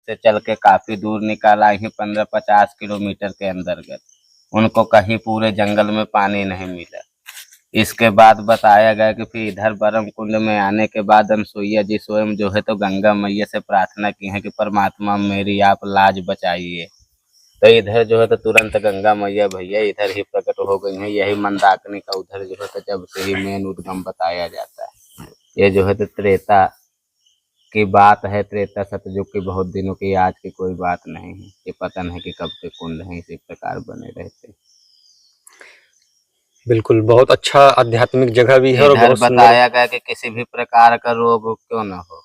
से चल के काफी दूर निकाला ही 15-50 किलोमीटर के अंतर्गत। उनको कहीं पूरे जंगल में पानी नहीं मिला। इसके बाद बताया गया कि फिर इधर बरम कुंड में आने के बाद अनसुईया जी स्वयं जो है तो गंगा मैया से प्रार्थना की है कि परमात्मा मेरी आप लाज बचाइए। तो इधर जो है तो तुरंत गंगा मैया भैया इधर ही प्रकट हो गई हैं। यही मंदाकिनी का उधर जो है तो जब से ही मेन उद्गम बताया जाता है। ये जो है तो त्रेता की बात है, त्रेता सतयुग की, बहुत दिनों की, आज की कोई बात नहीं है। ये पता नहीं कि कब के कुंड हैं, इसी प्रकार बने रहते। बिल्कुल, बहुत अच्छा आध्यात्मिक जगह भी है और इधर बहुत सुंदर। बताया गया कि किसी भी प्रकार का रोग क्यों न हो,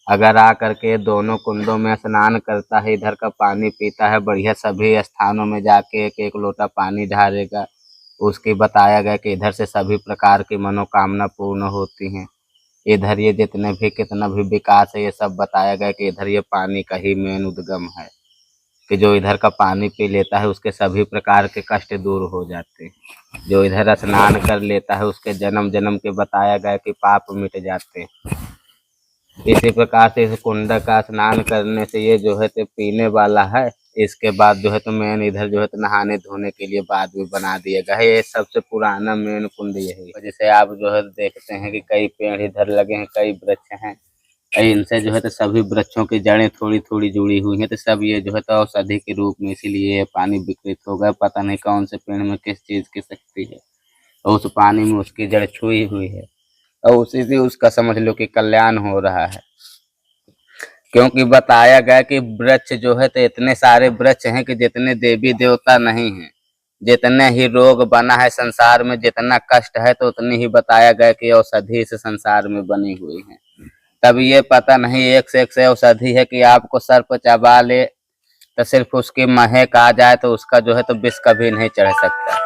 अगर आ करके दोनों कुंडों में स्नान करता है, इधर का पानी पीता है, बढ़िया सभी स्थानों में जाके एक एक लोटा पानी ढारेगा, उसकी बताया गया कि इधर से सभी प्रकार की मनोकामना पूर्ण होती हैं। इधर ये जितने भी कितना भी विकास है, ये सब बताया गया कि इधर ये पानी का ही मेन उद्गम है, कि जो इधर का पानी पी लेता है उसके सभी प्रकार के कष्ट दूर हो जाते हैं। जो इधर स्नान कर लेता है उसके जन्म जन्म के बताया गया कि पाप मिट जाते हैं। इसी प्रकार से इस कुंड का स्नान करने से ये जो है तो पीने वाला है। इसके बाद जो है तो मेन इधर जो है तो नहाने धोने के लिए बाद भी बना दिया गया है। ये सबसे पुराना मेन कुंड यही है। जैसे आप जो है देखते हैं कि कई पेड़ इधर लगे हैं, कई वृक्ष हैं, इनसे जो है तो सभी वृक्षों की जड़ें थोड़ी थोड़ी जुड़ी हुई हैं। तो सब ये जो है तो औषधि के रूप में, इसीलिए ये पानी विकृत हो गया। पता नहीं कौन से पेड़ में किस चीज की शक्ति है, और उस पानी में उसकी जड़ छुई हुई है, और उसी से उसका समझ लो कि कल्याण हो रहा है। क्योंकि बताया गया कि वृक्ष जो है तो इतने सारे वृक्ष हैं कि जितने देवी देवता नहीं हैं, जितने ही रोग बना है संसार में, जितना कष्ट है, तो उतनी ही बताया गया कि औषधि इस संसार में बनी हुई है। तब ये पता नहीं एक से औषधि है कि आपको सर्प चबा ले तो सिर्फ उसकी महक आ जाए तो उसका जो है तो विष कभी नहीं चढ़ सकता।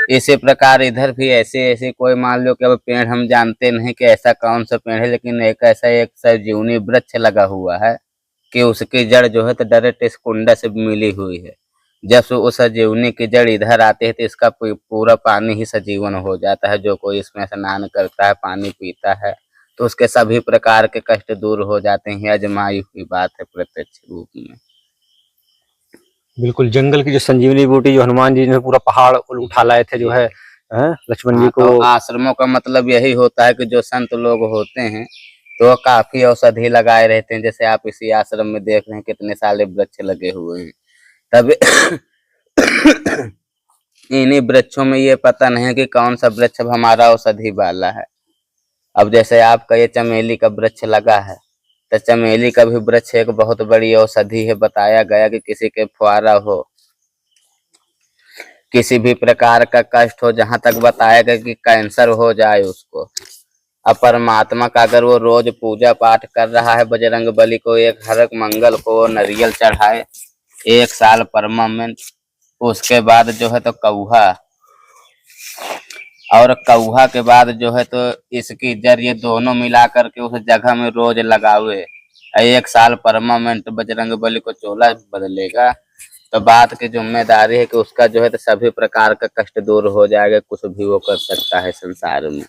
इसी प्रकार इधर भी ऐसे ऐसे कोई मान लो कि अब पेड़ हम जानते नहीं कि ऐसा कौन सा पेड़ है, लेकिन एक ऐसा एक सजीवनी वृक्ष लगा हुआ है कि उसकी जड़ जो है तो डायरेक्ट इस कुंड से मिली हुई है। जब से उस सजीवनी की जड़ इधर आती है तो इसका पूरा पानी ही सजीवन हो जाता है। जो कोई इसमें स्नान करता है, पानी पीता है, तो उसके सभी प्रकार के कष्ट दूर हो जाते हैं। अजमाई हुई बात है प्रत्यक्ष रूप में। बिल्कुल, जंगल की जो संजीवनी बूटी जो हनुमान जी ने पूरा पहाड़ उठा लाए थे, जो है लक्ष्मण जी को। तो आश्रमों का मतलब यही होता है कि जो संत लोग होते हैं तो काफी औषधि लगाए रहते हैं। जैसे आप इसी आश्रम में देख रहे हैं कितने सारे वृक्ष लगे हुए हैं। तब इन्हीं वृक्षों में ये पता नहीं है कि कौन सा वृक्ष अब हमारा औषधि वाला है। अब जैसे आपका ये चमेली का वृक्ष लगा है, तो चमेली का भी वृक्ष एक बहुत बड़ी औषधि है। बताया गया कि किसी के फुहारा हो, किसी भी प्रकार का कष्ट हो, जहां तक बताया गया कि कैंसर हो जाए उसको, अब परमात्मा का अगर वो रोज पूजा पाठ कर रहा है, बजरंग बली को एक हर मंगल को नारियल चढ़ाए 1 साल परमानेंट, उसके बाद जो है तो कौहा, और कौहा के बाद जो है तो इसकी जड़, ये दोनों मिला करके उस जगह में रोज लगावे 1 साल परमानेंट, बजरंग बली को चोला बदलेगा। तो बात की जिम्मेदारी है कि उसका जो है तो सभी प्रकार का कष्ट दूर हो जाएगा। कुछ भी वो कर सकता है संसार में।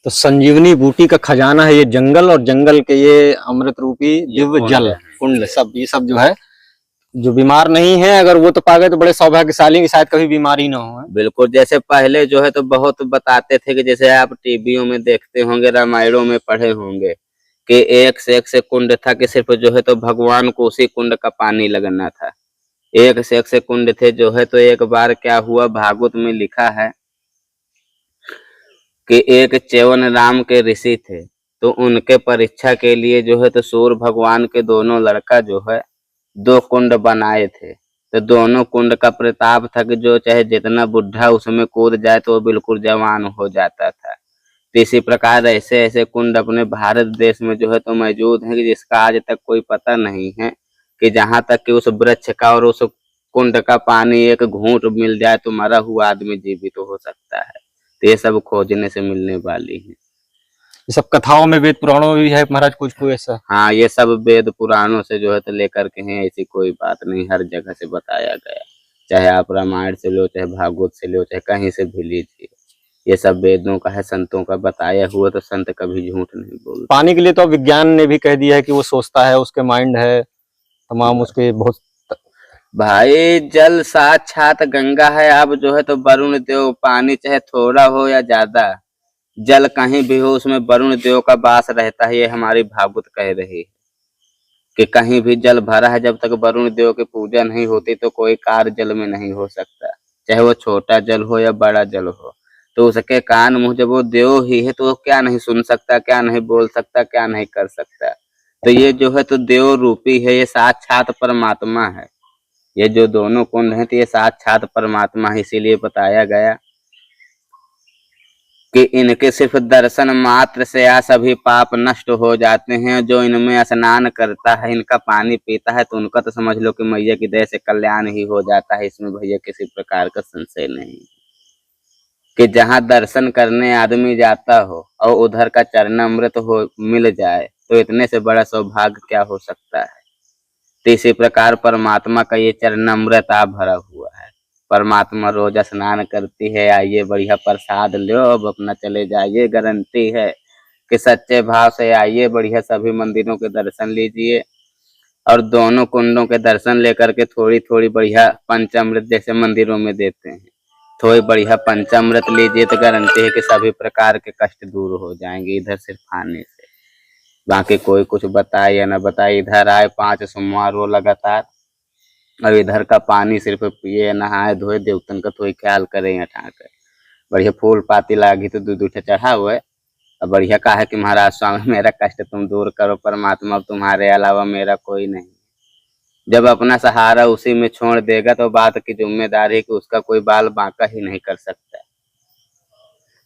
तो संजीवनी बूटी का खजाना है ये जंगल, और जंगल के ये अमृत रूपी दिव्य जल कुंड, सब ये सब जो है, जो बीमार नहीं है, अगर वो तो पा गए तो बड़े सौभाग्यशाली कि शायद कभी बीमारी ना हो। बिल्कुल, जैसे पहले जो है तो बहुत बताते थे कि जैसे आप टीवियों में देखते होंगे, रामायणों में पढ़े होंगे कि एक से कुंड था कि सिर्फ जो है तो भगवान को उसी कुंड का पानी लगना था। एक से कुंड थे जो है तो एक बार क्या हुआ, भागवत में लिखा है कि एक च्यवन राम के ऋषि थे, तो उनके परीक्षा के लिए जो है तो सूर्य भगवान के दोनों लड़का जो है 2 कुंड बनाए थे। तो दोनों कुंड का प्रताप था कि जो चाहे जितना बुढ़ा उसमें कूद जाए तो वो बिल्कुल जवान हो जाता था। तो इसी प्रकार ऐसे ऐसे कुंड अपने भारत देश में जो है तो मौजूद है कि जिसका आज तक कोई पता नहीं है, कि जहां तक कि उस वृक्ष का और उस कुंड का पानी एक घूंट मिल जाए तो मरा हुआ आदमी जीवित हो सकता है। तो ये सब खोजने से मिलने वाली है। ये सब कथाओं में, वेद पुराणों में भी है महाराज कुछ ऐसा। हाँ, ये सब वेद पुराणों से जो है तो लेकर के हैं, ऐसी कोई बात नहीं, हर जगह से बताया गया। चाहे आप रामायण से लो, चाहे भागवत से लो, चाहे कहीं से भी लीजिए। ये सब वेदों का है, संतों का बताया हुआ, तो संत कभी झूठ नहीं बोलते। पानी के लिए तो विज्ञान ने भी कह दिया है कि वो सोचता है, उसके माइंड है तमाम, उसके बहुत। भाई जल साक्षात गंगा है। अब जो है तो वरुण देव, पानी चाहे थोड़ा हो या ज्यादा, जल कहीं भी हो उसमें वरुण देव का वास रहता है। ये हमारी भागवत कह रही है कि कहीं भी जल भरा है, जब तक वरुण देव की पूजा नहीं होती तो कोई कार्य जल में नहीं हो सकता, चाहे वो छोटा जल हो या बड़ा जल हो। तो उसके कान मुंह जब वो देव ही है तो वो क्या नहीं सुन सकता, क्या नहीं बोल सकता, क्या नहीं कर सकता। तो ये जो है तो देव रूपी है, ये साक्षात परमात्मा है। ये जो दोनों कुंड हैं तो ये साक्षात परमात्मा है। इसीलिए बताया गया कि इनके सिर्फ दर्शन मात्र से या सभी पाप नष्ट हो जाते हैं। जो इनमें स्नान करता है, इनका पानी पीता है, तो उनका तो समझ लो कि मैया की दया से कल्याण ही हो जाता है। इसमें भैया किसी प्रकार का संशय नहीं कि जहाँ दर्शन करने आदमी जाता हो और उधर का चरणामृत हो मिल जाए तो इतने से बड़ा सौभाग्य क्या हो सकता है। तो इसी प्रकार परमात्मा का ये चरणामृत आप भरा हुआ है। परमात्मा रोज स्नान करती है, आइए बढ़िया प्रसाद लो, अब अपना चले जाइए। गारंटी है कि सच्चे भाव से आइए, बढ़िया सभी मंदिरों के दर्शन लीजिए और दोनों कुंडों के दर्शन लेकर के थोड़ी थोड़ी बढ़िया पंचामृत जैसे मंदिरों में देते हैं, थोड़ी बढ़िया पंचामृत लीजिए तो गारंटी है कि सभी प्रकार के कष्ट दूर हो जाएंगे इधर सिर्फ आने से। बाकी कोई कुछ बताए या ना बताए, इधर आए 5 सोमवार वो लगातार, और इधर का पानी सिर्फ पिए, नहाए धोए, देवतन का थोड़ी ख्याल करें हटा कर बढ़िया फूल पाती लागी तो दूध उठे चढ़ा हुआ है। और बढ़िया कहा है कि महाराज स्वामी मेरा कष्ट तुम दूर करो, परमात्मा तुम्हारे अलावा मेरा कोई नहीं। जब अपना सहारा उसी में छोड़ देगा तो बात की जिम्मेदारी कि उसका कोई बाल बांका ही नहीं कर सकता।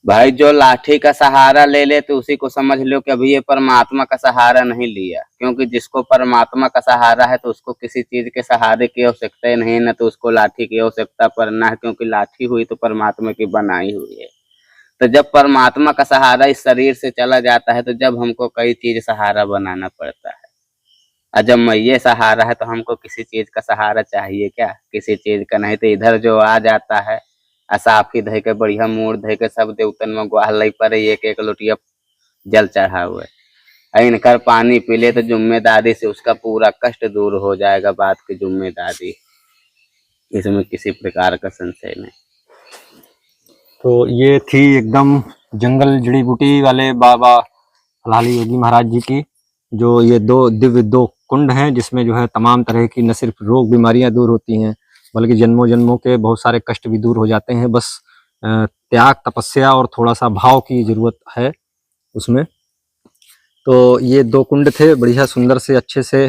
भाई जो लाठी का सहारा ले ले तो उसी को समझ लो कि अभी ये परमात्मा का सहारा नहीं लिया, क्योंकि जिसको परमात्मा का सहारा है तो उसको किसी चीज के सहारे की आवश्यकता ही नहीं, न तो उसको लाठी की आवश्यकता पड़ना है, क्योंकि लाठी हुई तो परमात्मा की बनाई हुई है। तो जब परमात्मा का सहारा इस शरीर से चला जाता है तो जब हमको कई चीज सहारा बनाना पड़ता है। और जब मैये सहारा है तो हमको किसी चीज का सहारा चाहिए क्या? किसी चीज का नहीं। तो इधर जो आ जाता है साफी धय के बढ़िया मूड धय के सब देवतन में गुहाल पड़े, एक एक लोटिया जल चढ़ा हुआ है। इनकर पानी पी ले तो जिम्मेदारी से उसका पूरा कष्ट दूर हो जाएगा, बात की जिम्मेदारी, इसमें किसी प्रकार का संशय नहीं। तो ये थी एकदम जंगल जड़ी बूटी वाले बाबा फलाहाली योगी महाराज जी की, जो ये दो कुंड हैं जिसमें जो है तमाम तरह की न सिर्फ रोग बीमारियां दूर होती हैं बल्कि जन्मों जन्मों के बहुत सारे कष्ट भी दूर हो जाते हैं। बस त्याग, तपस्या और थोड़ा सा भाव की जरूरत है उसमें। तो ये 2 कुंड थे बढ़िया सुंदर से, अच्छे से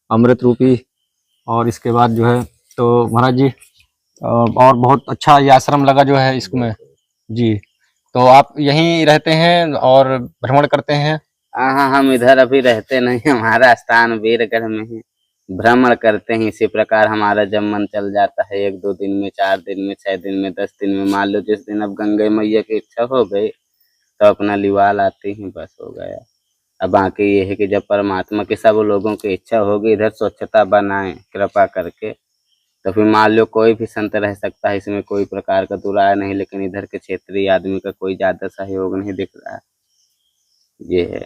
अमृत रूपी। और इसके बाद जो है तो महाराज जी और बहुत अच्छा ये आश्रम लगा जो है इसमें जी। तो आप यहीं रहते हैं और भ्रमण करते हैं? हाँ, हम इधर अभी रहते नहीं, हमारा स्थान वीरगढ़ में है। भ्रमण करते हैं इसी प्रकार, हमारा जब मन चल जाता है 1-2 दिन में, 4 दिन में, 6 दिन में, 10 दिन में, मान लो जिस दिन अब गंगे मैया की इच्छा हो गई तो अपना लिवाल आती ही, बस हो गया। अब बाकी ये है कि जब परमात्मा की सब लोगों की इच्छा होगी इधर स्वच्छता बनाए कृपा करके, तो फिर मान लो कोई भी संत रह सकता है, इसमें कोई प्रकार का दुराय नहीं। लेकिन इधर के क्षेत्रीय आदमी का कोई ज्यादा सहयोग नहीं दिख रहा, ये है।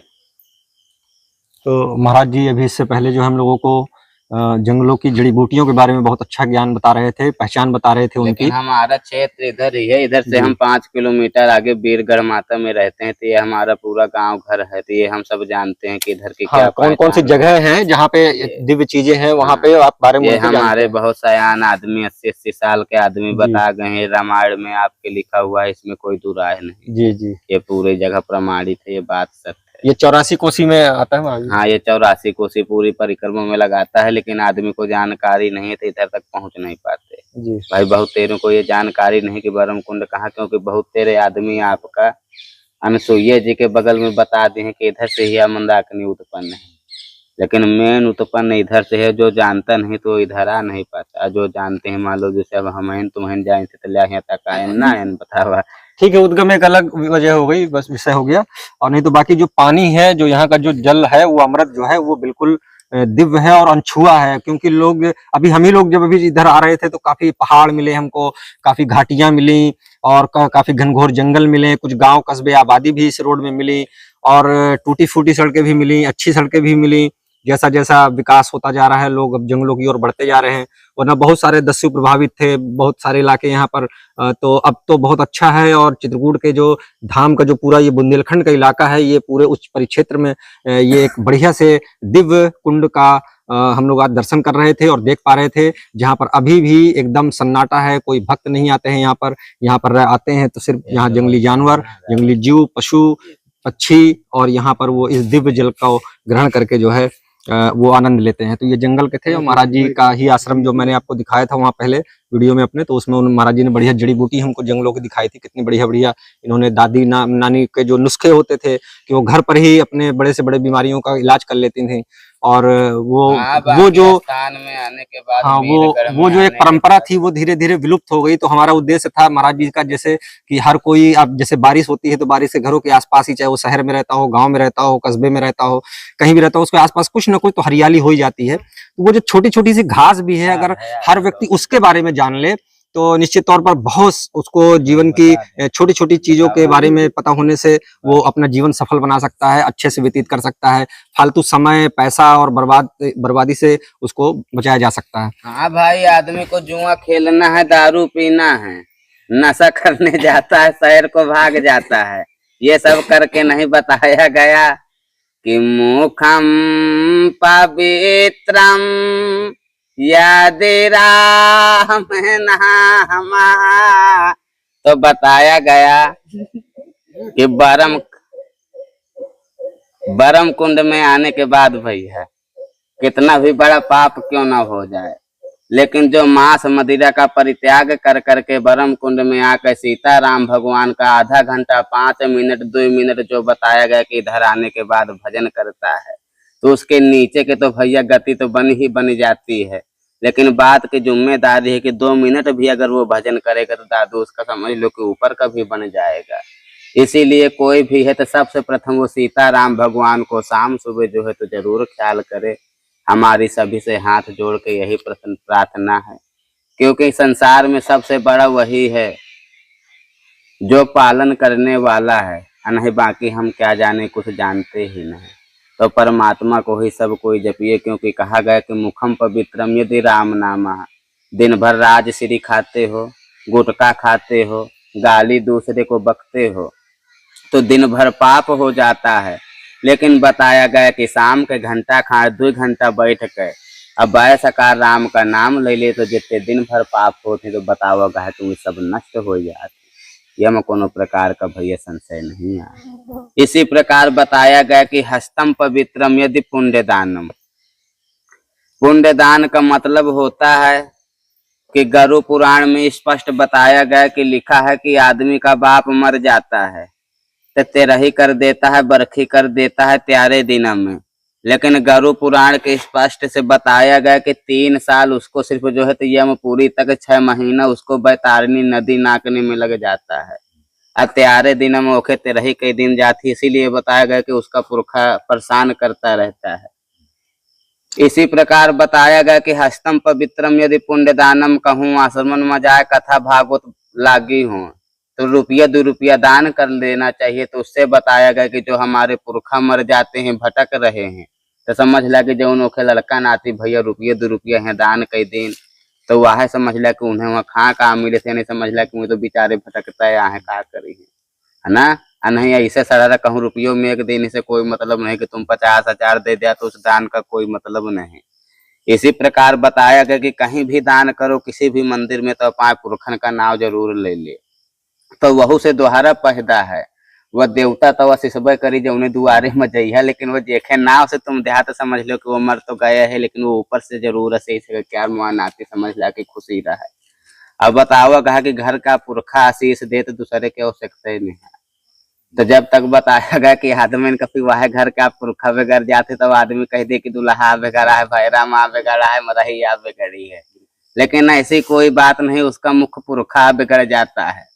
तो महाराज जी अभी इससे पहले जो हम लोगों को जंगलों की जड़ी बूटियों के बारे में बहुत अच्छा ज्ञान बता रहे थे, पहचान बता रहे थे उनकी। लेकिन हमारा क्षेत्र इधर ही है, इधर से हम 5 किलोमीटर आगे वीरगढ़ माता में रहते हैं। तो ये हमारा पूरा गांव घर है, तो ये हम सब जानते हैं कि इधर की क्या कौन कौन सी जगह हैं जहाँ पे दिव्य चीजें हैं, वहाँ पे आप बारे में ये हमारे बहुत सयान आदमी 80-80 साल के आदमी बता गए हैं, रामायण में आपके लिखा हुआ है, इसमें कोई दुराय नहीं। जी जी, ये पूरी जगह प्रमाणित है, ये बात सत्य है। ये 84 कोसी में आता है। हाँ, ये 84 कोसी पूरी परिक्रमा में लगाता है, लेकिन आदमी को जानकारी नहीं है तो इधर तक पहुंच नहीं पाते जी। भाई। बहुत तेरों को ये जानकारी नहीं कि बरम कुंड कहाँ, क्योंकि बहुत तेरे आदमी आपका अनसुईया जी के बगल में बता दिए हैं कि इधर से ही मंदाकिनी उत्पन्न है, लेकिन मेन उत्पन्न इधर से है। जो जानता नहीं तो इधर आ नहीं पाता, जो जानते हैं मान लो जैसे अब हम तुम्हें जाए तो लिया तक आयन ना आयन बतावा। ठीक है, उद्गम एक अलग वजह हो गई, बस विषय हो गया। और नहीं तो बाकी जो पानी है, जो यहाँ का जो जल है, वो अमृत जो है वो बिल्कुल दिव्य है और अनछुआ है। क्योंकि लोग अभी हम ही लोग जब अभी इधर आ रहे थे तो काफी पहाड़ मिले हमको, काफी घाटियां मिली और काफी घनघोर जंगल मिले, कुछ गांव कस्बे आबादी भी इस रोड में मिली, और टूटी फूटी सड़कें भी मिली, अच्छी सड़कें भी मिली। जैसा जैसा विकास होता जा रहा है, लोग अब जंगलों की ओर बढ़ते जा रहे हैं, वरना बहुत सारे दस्यु प्रभावित थे बहुत सारे इलाके यहाँ पर। तो अब तो बहुत अच्छा है, और चित्रकूट के जो धाम का जो पूरा ये बुंदेलखंड का इलाका है, ये पूरे उच्च परिक्षेत्र में ये एक बढ़िया से दिव्य कुंड का हम लोग आज दर्शन कर रहे थे और देख पा रहे थे, जहाँ पर अभी भी एकदम सन्नाटा है, कोई भक्त नहीं आते हैं यहाँ पर। यहाँ पर आते हैं तो सिर्फ यहाँ जंगली जानवर, जंगली जीव, पशु पक्षी, और यहाँ पर वो इस दिव्य जल को ग्रहण करके जो है वो आनंद लेते हैं। तो ये जंगल के थे, और महाराज जी का ही आश्रम जो मैंने आपको दिखाया था वहाँ पहले वीडियो में अपने, तो उसमें महाराज जी ने बढ़िया जड़ी बूटी हमको जंगलों की दिखाई थी, कितनी बढ़िया बढ़िया। इन्होंने दादी नानी के जो नुस्खे होते थे कि वो घर पर ही अपने बड़े से बड़े बीमारियों का इलाज कर लेती थी, और वो जो स्थान में आने के बाद हाँ वो जो एक परंपरा थी वो धीरे धीरे विलुप्त हो गई। तो हमारा उद्देश्य था महाराज जी का, जैसे कि हर कोई, अब जैसे बारिश होती है तो बारिश के घरों के आसपास ही, चाहे वो शहर में रहता हो, गांव में रहता हो, कस्बे में रहता हो, कहीं भी रहता हो, उसके आसपास कुछ ना कुछ तो हरियाली हो ही जाती है। तो वो जो छोटी छोटी सी घास भी है, अगर हर व्यक्ति उसके बारे में जान ले तो निश्चित तौर पर बहुत उसको जीवन की छोटी छोटी चीजों के बारे में पता होने से वो अपना जीवन सफल बना सकता है, अच्छे से व्यतीत कर सकता है, फालतू समय, पैसा और बर्बादी से उसको बचाया जा सकता है। हाँ भाई, आदमी को जुआ खेलना है, दारू पीना है, नशा करने जाता है, शहर को भाग जाता है, ये सब करके नहीं बताया गया कि मुखम पवित्रम यादेरा नामा। तो बताया गया कि बरम कुंड में आने के बाद भैया कितना भी बड़ा पाप क्यों ना हो जाए, लेकिन जो मांस मदिरा का परित्याग कर करके बरम कुंड में आकर सीताराम भगवान का आधा घंटा 5 मिनट 2 मिनट जो बताया गया कि इधर आने के बाद भजन करता है, तो उसके नीचे के तो भैया गति तो बन जाती है। लेकिन बात की जिम्मेदारी है कि 2 मिनट भी अगर वो भजन करेगा तो दादू उसका समझ लो कि ऊपर का भी बन जाएगा। इसीलिए कोई भी है तो सबसे प्रथम वो सीताराम भगवान को शाम सुबह जो है तो जरूर ख्याल करे। हमारी सभी से हाथ जोड़ के यही प्रार्थना है, क्योंकि संसार में सबसे बड़ा वही है जो पालन करने वाला है, नहीं बाकी हम क्या जाने, कुछ जानते ही नहीं। तो परमात्मा को ही सब कोई जपिए, क्योंकि कहा गया कि मुखम पवित्रम यदि राम नामा। दिन भर राज श्री खाते हो, गुटखा खाते हो, गाली दूसरे को बकते हो, तो दिन भर पाप हो जाता है। लेकिन बताया गया कि शाम के घंटा 2 घंटा बैठ कर अब सकार राम का नाम ले ले तो जितने दिन भर पाप होते तो बताओ गया तुम सब नष्ट हो जाते। यह में कोनो प्रकार का भैया संशय नहीं है। इसी प्रकार बताया गया कि हस्तम पवित्रम यदि पुण्यदानम। पुण्यदान का मतलब होता है कि गरु पुराण में स्पष्ट बताया गया कि लिखा है कि आदमी का बाप मर जाता है तो तेरही कर देता है, बरखी कर देता है त्यारे दिनों में। लेकिन गरु पुराण के स्पष्ट से बताया गया कि 3 साल उसको सिर्फ जो है तो यमपुरी तक 6 महीना उसको बैतारनी नदी नाकने में लग जाता है। त्यारे दिन में ओखे तेरही कई दिन जाती, इसीलिए बताया गया कि उसका पुरखा परेशान करता रहता है। इसी प्रकार बताया गया कि हस्तम पवित्रम यदि पुण्यदानम कहूँ आश्रमन में जाए कथा भागवत लागी हूँ तो रुपया 2 रुपया दान कर लेना चाहिए। तो उससे बताया गया कि जो हमारे पुरखा मर जाते हैं, भटक रहे हैं, तो समझ ला कि जो उनके लड़का नाती भैया रुपये 2 रुपया है दान कई दिन, तो वह समझ ला कि उन्हें वहाँ खा का मिले थे, नहीं समझ ला कि वो तो बेचारे भटकता है यहाँ का करी है ना। नहीं ऐसे सरारा कहूँ रुपयों में 1 दिन से कोई मतलब नहीं कि तुम 50,000 दे दिया तो उस दान का कोई मतलब नहीं। इसी प्रकार बताया गया कि कहीं भी दान करो किसी भी मंदिर में तो पाए पुरखन का नाम जरूर ले ले, तो वहू से दोहारा पैदा है। वह देवता तो वह सिसबे करी जो उन्हें दुआरे में जइया, लेकिन वो देखे नाव से तुम देहा तो समझ लो कि वो मर तो गया है, लेकिन वो ऊपर से जरूर से क्या मान आती समझ ला कि खुशी रहे। अब बताओ कहा कि घर का पुरखा आशीष दे तो दूसरे के आवश्यकता ही नहीं है। तो जब तक बताया गया कि आदमी कभी वह घर का पुरखा बिगड़ जाते तो आदमी कह दे कि दुल्हा बिगड़ा है, भैरा माँ बिगड़ा है, मरहिया बिगड़ी है। लेकिन ऐसी कोई बात नहीं, उसका मुख्य पुरखा बिगड़ जाता है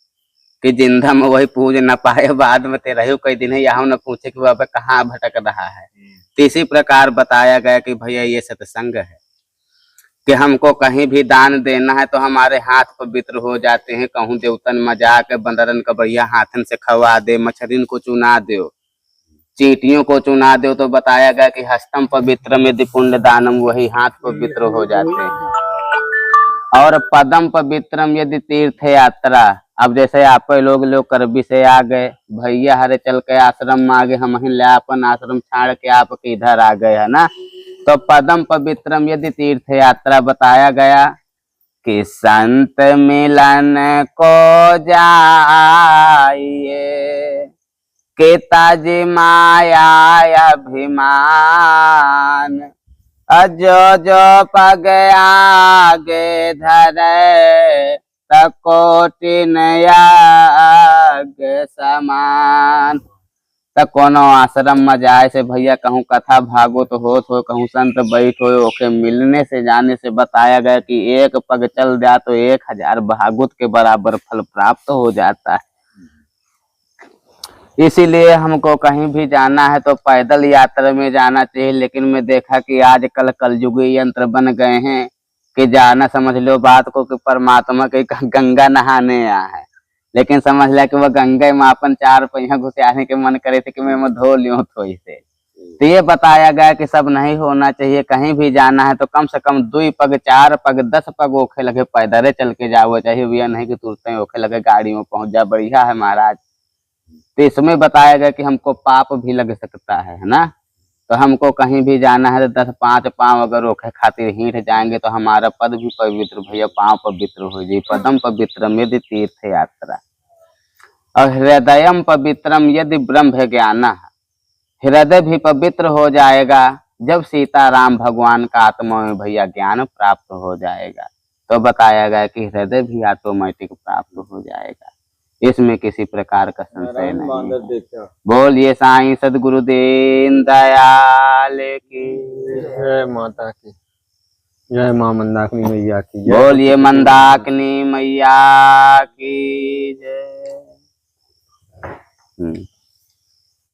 कि जिंदा में वही पूज न पाए, बाद में तेरही कई दिन है यहाँ न पूछे कि वह कहाँ भटक रहा है। तो इसी प्रकार बताया गया कि भैया ये सत्संग है कि हमको कहीं भी दान देना है तो हमारे हाथ पवित्र हो जाते हैं। कहूँ देवतन में जाके बंदरन का बढ़िया हाथन से खवा दे, मछरिन को चुना दो, चींटियों को चुना दो, तो बताया गया कि हस्तम पवित्रम यदि पुण्य दानम, वही हाथ पवित्र हो जाते हैं। और पदम पवित्रम यदि तीर्थ यात्रा। अब जैसे आप लोग करबी से आ गए, भैया हरे चल के आश्रम में आ गए, हम ले अपन आश्रम छाड़ के आपके इधर आ गए है ना, तो पदम पवित्रम यदि तीर्थ यात्रा बताया गया कि संत मिलन को जाइए, के ताज माया अभिमान, जो जो पग आगे धरे, कोटिन याग समान। त कोनो आश्रम में जाए से भैया कहूँ कथा भागवत होत हो, कहूँ संत बैठ हो, ओके मिलने से जाने से बताया गया कि एक पग चल जा तो 1000 भागवत के बराबर फल प्राप्त हो जाता है। इसीलिए हमको कहीं भी जाना है तो पैदल यात्रा में जाना चाहिए। लेकिन मैं देखा कि आजकल कलयुगी यंत्र बन गए हैं कि जाना समझ लो बात को कि परमात्मा के गंगा नहाने आया है, लेकिन समझ लिया कि वह गंगा में अपन 4 पहिया घुसाने के मन करे थे कि मैं धो लियो थोड़ी से। तो ये बताया गया कि सब नहीं होना चाहिए। कहीं भी जाना है तो कम से कम 2 पग 4 पग 10 पग ओखे लगे पैदल चल के जाओ चाहिए भैया, नहीं कि तुरंत ओखे लगे गाड़ी में पहुंच जा, बढ़िया है महाराज। तो इसमें बताया गया कि हमको पाप भी लग सकता है ना, तो हमको कहीं भी जाना है तो 10-5 पाँव अगर ओखे खातिर हीठ जाएंगे तो हमारा पद भी पवित्र भैया, पाँव पवित्र हो जाए। पदम पवित्रम यदि तीर्थ यात्रा। और हृदयम पवित्रम यदि ब्रह्म ज्ञान, हृदय भी पवित्र हो जाएगा जब सीताराम भगवान का आत्मा में भैया ज्ञान प्राप्त हो जाएगा। तो बताया गया कि हृदय भी ऑटोमेटिक प्राप्त हो जाएगा, इसमें किसी प्रकार का संशय नहीं। बोलिए साईं सदगुरुदेव दयाल की, जय माता की, जय मां मंदाकिनी मैया की जय। बोलिए मंदाकिनी मैया की जय।